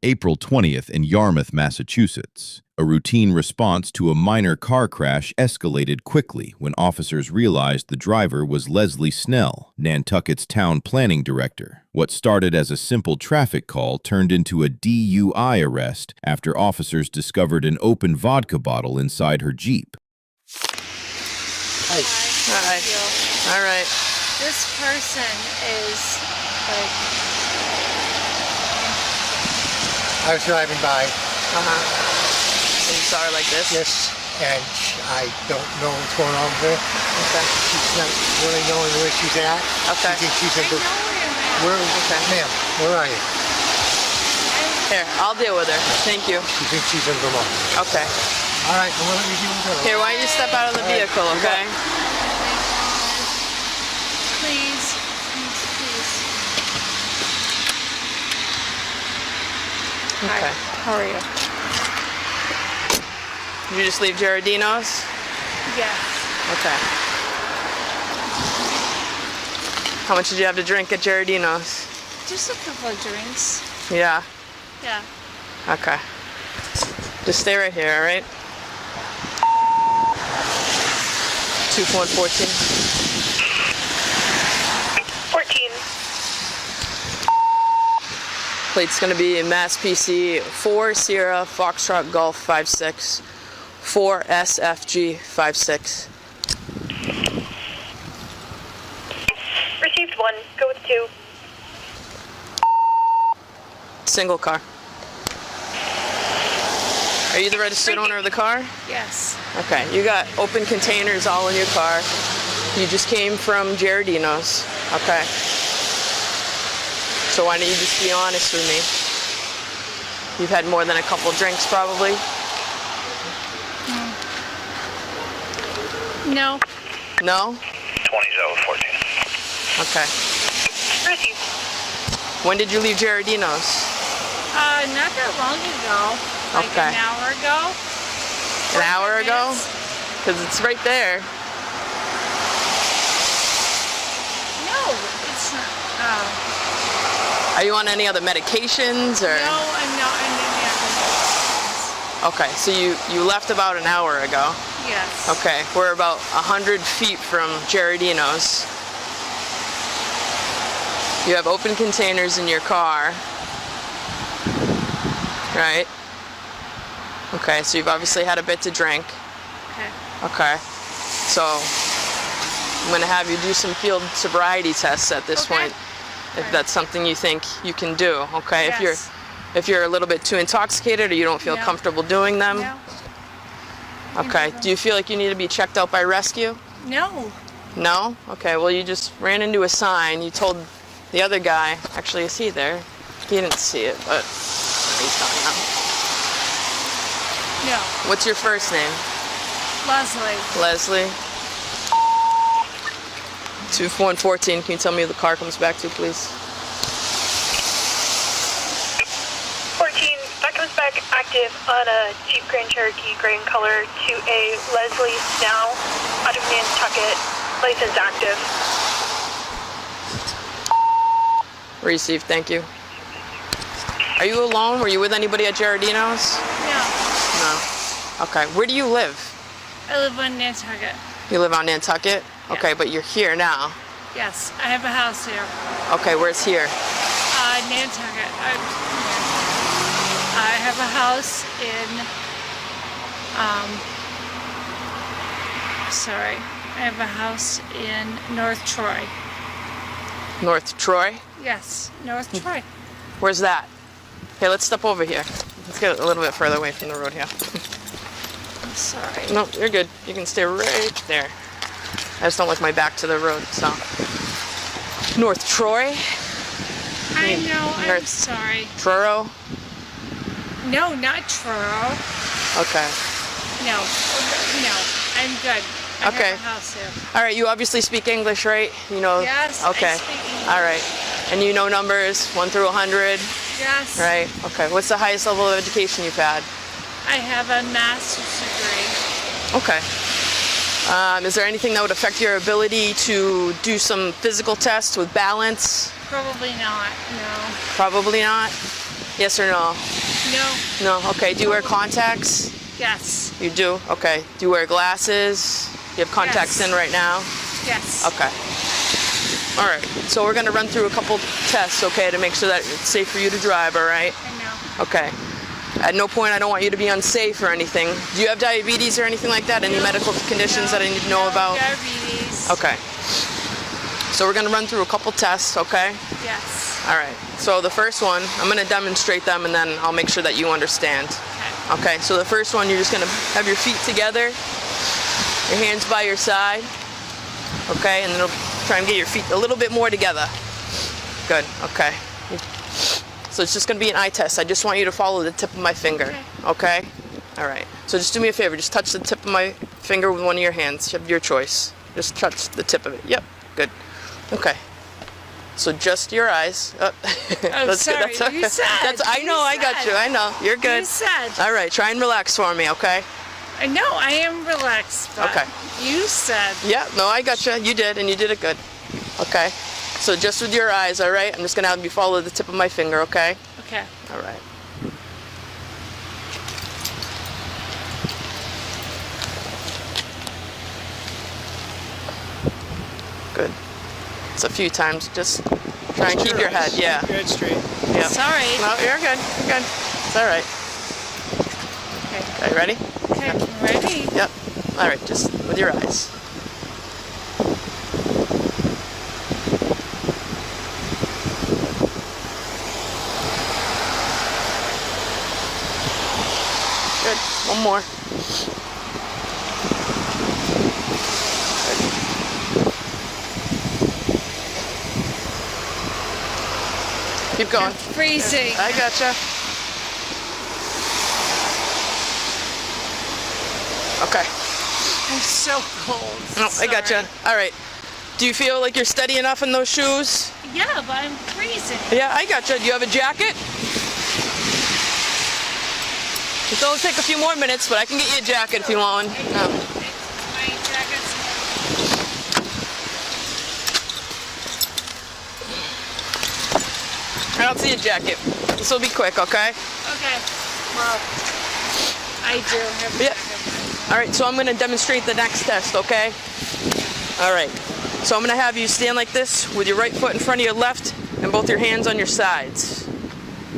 April 20th in Yarmouth, Massachusetts. A routine response to a minor car crash escalated quickly when officers realized the driver was Leslie Snell, Nantucket's town planning director. What started as a simple traffic call turned into a DUI arrest after officers discovered an open vodka bottle inside her Jeep. Hi. Hi. All right. This person is like... I was driving by. And you saw her like this? Yes, and I don't know what's going on with her. Okay. She's not really knowing where she's at. Okay. She thinks she's in I know where you're at. Where, ma'am, where are you? Here, I'll deal with her. Thank you. She thinks she's in Vermont. Okay. All right, well, let me deal with her. Here, why don't you step out of the vehicle, okay? Please, please, please. Okay. How are you? Did you just leave Gerardino's? Yeah. Okay. How much did you have to drink at Gerardino's? Just a couple of drinks. Yeah. Yeah. Okay. Just stay right here, all right? 2-1-14. 14. Plate's going to be Mass PC 4 Sierra Foxtrot Golf 56 4 SFG 56. Received 1. Go with 2. Single car. Are you the registered owner of the car? Yes. Okay, you got open containers all in your car. You just came from Gerardino's. Okay. So why don't you just be honest with me? You've had more than a couple drinks probably? No. No? 20-14. Okay. Received. When did you leave Gerardino's? Not that long ago. Like Okay. an hour ago. An hour 45 ago? minutes. Because it's right there. No, it's not. Are you on any other medications or? No, I'm not on any other medications. Okay, so you left about an hour ago. Yes. Okay, we're about 100 feet from Gerardino's. You have open containers in your car, right? Okay, so you've obviously had a bit to drink. Okay. Okay, so I'm gonna have you do some field sobriety tests at this point, if that's something you think you can do. Okay, Yes. if you're a little bit too intoxicated or you don't feel No. comfortable doing them. No. Okay, do you feel like you need to be checked out by rescue? No. No? Okay, well you just ran into a sign. You told the other guy, actually is he there? He didn't see it, but he's gone now. No. What's your first name? Leslie. Leslie. 2-1-14, can you tell me who the car comes back to, please? 14. That comes back active on a Jeep Grand Cherokee gray in color to a Leslie Snell out of Nantucket. License active. Received, thank you. Are you alone? Were you with anybody at Gerardino's? No. No. Okay, where do you live? I live on Nantucket. You live on Nantucket? Yeah. Okay, but you're here now. Yes, I have a house here. Okay, where's here? Nantucket. I have a house in, sorry. I have a house in North Troy. North Troy? Yes, North Troy. Where's that? Okay, let's step over here. Let's get a little bit further away from the road here. I'm sorry. No, you're good. You can stay right there. I just don't like my back to the road, so. North Troy? I know, I'm North sorry. Truro? No, not Truro. Okay. No, I'm good. I Okay. have a house here. All right, you obviously speak English, right? You know. Yes, Okay. I speak English. All right. And you know numbers 1 through 100, Yes. right? Okay. What's the highest level of education you've had? I have a master's degree. Okay. Is there anything that would affect your ability to do some physical tests with balance? Probably not, no. Probably not. Yes or no? No. No? Okay. Do you wear contacts? Yes. You do? Okay. Do you wear glasses? You have contacts Yes. in right now? Yes. Okay. All right. So we're going to run through a couple tests, okay, to make sure that it's safe for you to drive, all right? I know. Okay. At no point I don't want you to be unsafe or anything. Do you have diabetes or anything like that? Any medical conditions that I need to know about? Diabetes. Okay. So we're going to run through a couple tests, okay? Yes. All right. So the first one, I'm going to demonstrate them and then I'll make sure that you understand. Okay. Okay, so the first one, you're just going to have your feet together, your hands by your side, okay, and then try and get your feet a little bit more together. Good, okay. So it's just going to be an eye test. I just want you to follow the tip of my finger, okay? All right. So just do me a favor. Just touch the tip of my finger with one of your hands. You have your choice. Just touch the tip of it. Yep, good. Okay. So just your eyes. Oh, That's sorry. Good. You said. I know. I got you. I know. You're good. You said. All right. Try and relax for me, okay? I know. I am relaxed. But Okay. You said. Yeah. No, I got you. You did, and you did it good. Okay. So just with your eyes, all right? I'm just gonna have you follow the tip of my finger, okay? Okay. All right. Good. It's a few times. Just try and keep your head. Yeah. Keep your head straight. Yeah. Sorry. No, you're good. You're good. It's all right. Okay. Okay, ready? Okay. I'm ready. Yep. All right. Just with your eyes. Good. One more. Keep going. I'm freezing. I gotcha. Okay. I'm so cold. No, I gotcha. All right. Do you feel like you're steady enough in those shoes? Yeah, but I'm freezing. Yeah, I gotcha. Do you have a jacket? It'll only take a few more minutes, but I can get you a jacket if you want one. No. My jacket's. I don't see a jacket. This will be quick, okay? Okay. Well, I do have a Yeah. jacket. All right, so I'm going to demonstrate the next test, okay? All right. So I'm going to have you stand like this with your right foot in front of your left and both your hands on your sides.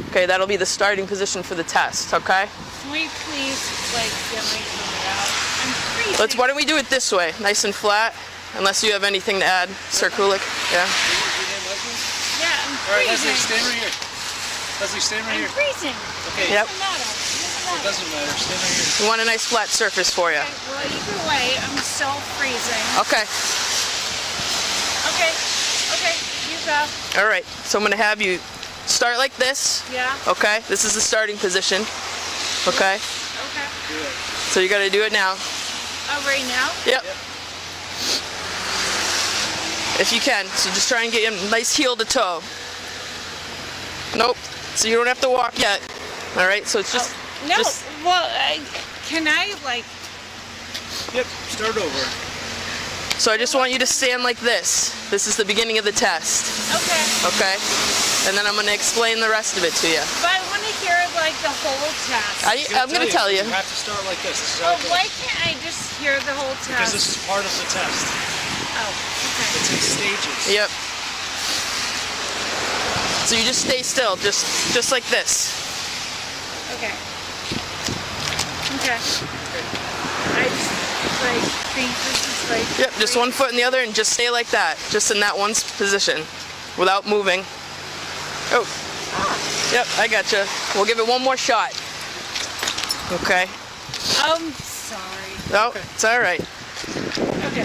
Okay, that'll be the starting position for the test, okay? Can we please, get my foot out? I'm freezing. Why don't we do it this way, nice and flat, unless you have anything to add, Sir Kulik? Yeah? Yeah, I'm All right, freezing. Leslie, stand right here. Leslie, stand right I'm here. freezing. Okay. Yep. What's the matter? What's the It matter? doesn't matter. Stand right here. We want a nice flat surface for you. Okay, well, either way, I'm so freezing. Okay. Okay. Okay, you go. All right, so I'm going to have you start like this, Yeah. okay? This is the starting position, okay? Okay. So you got to do it now. Oh, right now? Yep. If you can. So just try and get a nice heel to toe. Nope. So you don't have to walk yet. All right. So it's just. No. just- Well, can I Yep, start over. so I just want you to stand like this. This is the beginning of the test. Okay. Okay. And then I'm going to explain the rest of it to you. But I want to hear the whole test. I'm going to tell you. You have to start like this. This is how Well, it goes. why can't I just hear the whole test? Because this is part of the test. Oh, okay. It's in stages. Yep. So you just stay still, just like this. Okay. Okay. I just think this is Yep, just one foot in the other and just stay like that, just in that one position, without moving. Oh, yep, I gotcha. We'll give it one more shot. Okay. I'm sorry. No, it's all right. Okay.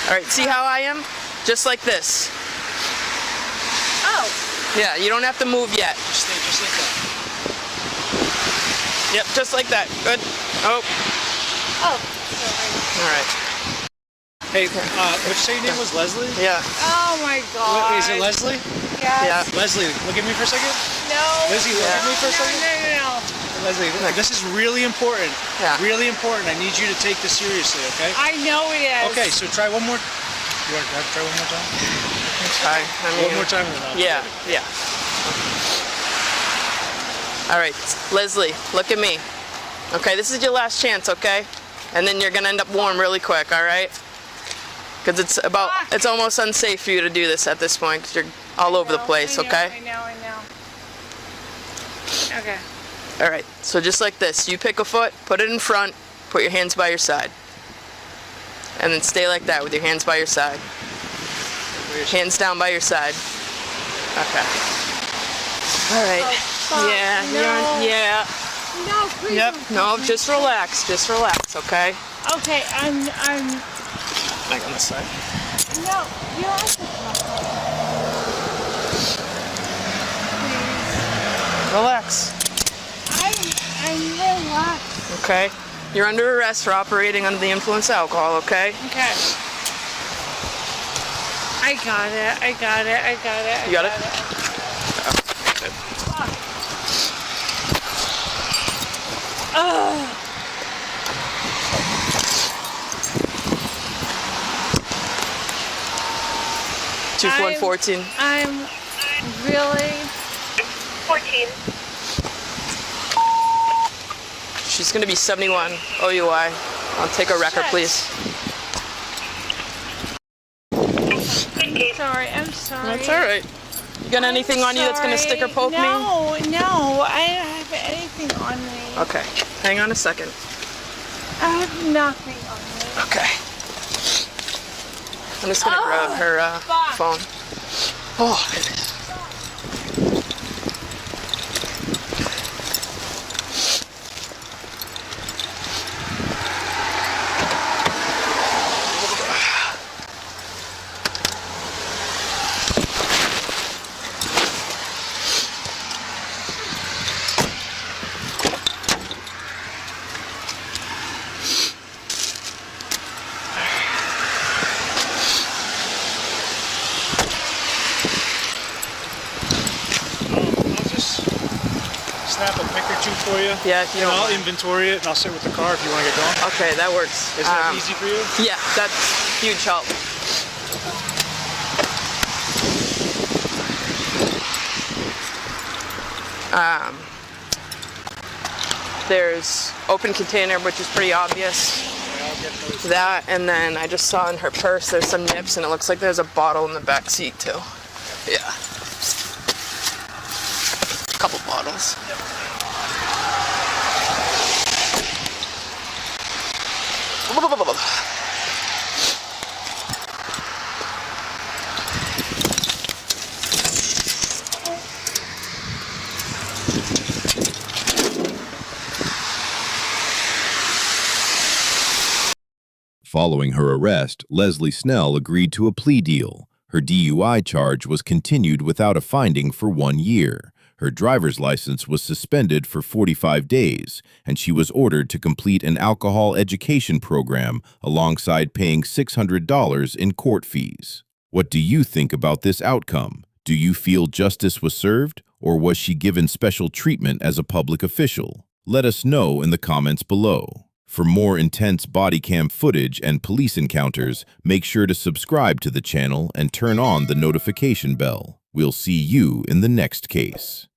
All right, see how I am? Just like this. Oh. Yeah, you don't have to move yet. Just stay just like that. Yep, just like that. Good. Oh, Oh. Sorry. all right. Hey, would you say your name was Leslie? Yeah, Oh my God. Is it Leslie? yeah. Leslie, look at me for a second. No. Lizzie, look at me for a second. No. Leslie, this is really important. Yeah. Really important. I need you to take this seriously, okay? I know it is. Okay, so try one more. You want to try one more time? It's fine. I mean, One more time and then I'll Yeah, yeah. All right, Leslie, look at me. Okay, this is your last chance, okay? And then you're gonna end up warm really quick, all right? Because it's almost unsafe for you to do this at this point because you're all over the place, okay? I know. Okay. All right, so just like this, you pick a foot, put it in front, put your hands by your side. And then stay like that with your hands by your side. Hands down by your side. Okay. All right. Yeah, yeah. No, please. Yep. No, just relax, okay? Okay, I'm. Back on this side. No, you're at the Please. Relax. I'm relaxed. Okay. You're under arrest for operating under the influence of alcohol, okay? Okay. I got it. You got it? Good. Ugh. 2.14. I'm really. 14. She's gonna be 71 OUI. I'll take a record, please. I'm sorry. That's all right. You got anything on you that's gonna stick or poke me? No, I don't have anything on me. Okay. Hang on a second. I have nothing on me. Okay. I'm just gonna grab her phone. Oh, goodness. Snap a pic or two for you. Yeah, if you don't I'll mind. inventory it and I'll sit with the car if you want to get going. Okay, that works. Is that easy for you? Yeah, that's huge help. There's open container, which is pretty obvious. That, and then I just saw in her purse there's some nips, and it looks like there's a bottle in the back seat too. Yeah. A couple bottles. Following her arrest, Leslie Snell agreed to a plea deal. Her DUI charge was continued without a finding for 1 year. Her driver's license was suspended for 45 days, and she was ordered to complete an alcohol education program alongside paying $600 in court fees. What do you think about this outcome? Do you feel justice was served, or was she given special treatment as a public official? Let us know in the comments below. For more intense body cam footage and police encounters, make sure to subscribe to the channel and turn on the notification bell. We'll see you in the next case.